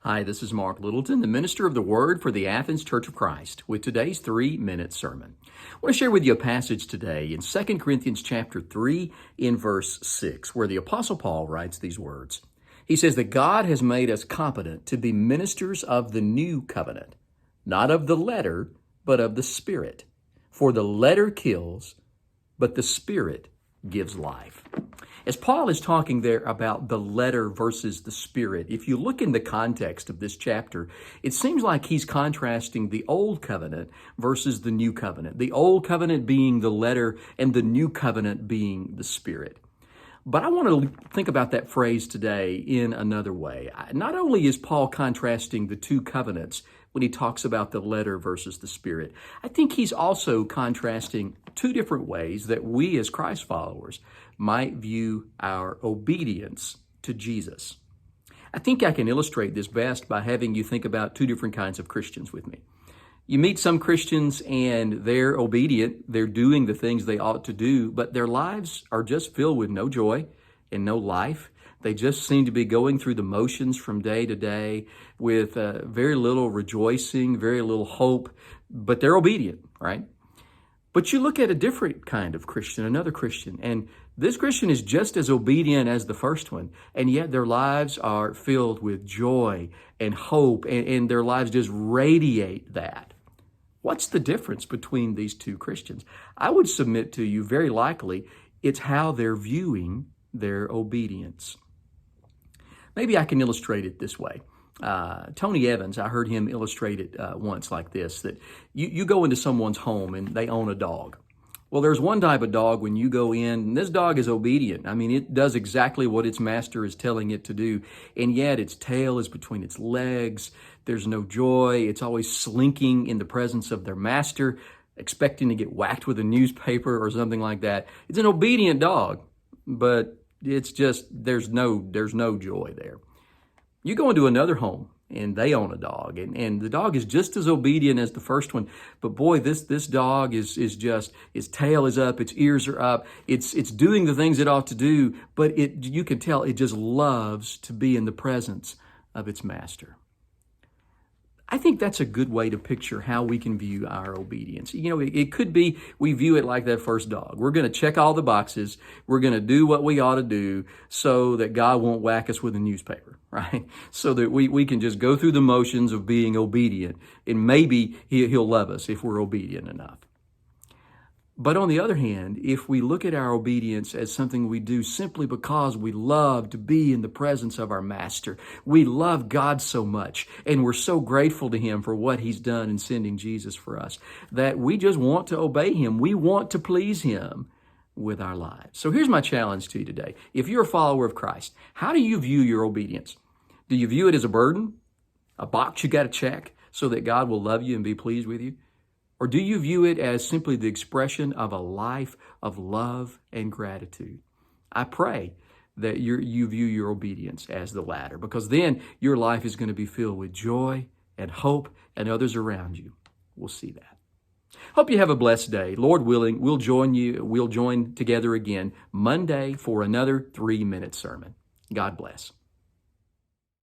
Hi, this is Mark Littleton, the minister of the Word for the Athens Church of Christ, with today's 3-minute sermon. I want to share with you a passage today in 2 Corinthians chapter 3 in verse 6, where the Apostle Paul writes these words. He says that God has made us competent to be ministers of the new covenant, not of the letter, but of the Spirit. For the letter kills, but the Spirit gives life. As Paul is talking there about the letter versus the Spirit, if you look in the context of this chapter, it seems like he's contrasting the Old Covenant versus the New Covenant. The Old Covenant being the letter and the New Covenant being the Spirit. But I want to think about that phrase today in another way. Not only is Paul contrasting the two covenants when he talks about the letter versus the Spirit, I think he's also contrasting two different ways that we as Christ followers might view our obedience to Jesus. I think I can illustrate this best by having you think about two different kinds of Christians with me. You meet some Christians and they're obedient, they're doing the things they ought to do, but their lives are just filled with no joy and no life. They just seem to be going through the motions from day to day with very little rejoicing, very little hope, but they're obedient, right? But you look at a different kind of Christian, another Christian, and this Christian is just as obedient as the first one, and yet their lives are filled with joy and hope, and their lives just radiate that. What's the difference between these two Christians? I would submit to you, very likely, it's how they're viewing their obedience. Maybe I can illustrate it this way. Tony Evans, I heard him illustrate it once like this, that you go into someone's home and they own a dog. Well, there's one type of dog when you go in, and this dog is obedient. I mean, it does exactly what its master is telling it to do, and yet its tail is between its legs. There's no joy. It's always slinking in the presence of their master, expecting to get whacked with a newspaper or something like that. It's an obedient dog, but it's just, there's no joy there. You go into another home and they own a dog, and the dog is just as obedient as the first one. But boy, this dog is just, its tail is up, its ears are up, it's doing the things it ought to do, but you can tell it just loves to be in the presence of its master. I think that's a good way to picture how we can view our obedience. You know, it could be we view it like that first dog. We're going to check all the boxes. We're going to do what we ought to do so that God won't whack us with a newspaper, right? So that we can just go through the motions of being obedient, and maybe He'll love us if we're obedient enough. But on the other hand, if we look at our obedience as something we do simply because we love to be in the presence of our Master, we love God so much, and we're so grateful to Him for what He's done in sending Jesus for us, that we just want to obey Him. We want to please Him with our lives. So here's my challenge to you today. If you're a follower of Christ, how do you view your obedience? Do you view it as a burden, a box you got to check so that God will love you and be pleased with you? Or do you view it as simply the expression of a life of love and gratitude? I pray that you view your obedience as the latter, because then your life is going to be filled with joy and hope, and others around you will see that. Hope you have a blessed day. Lord willing, we'll join together again Monday for another 3-minute sermon. God bless.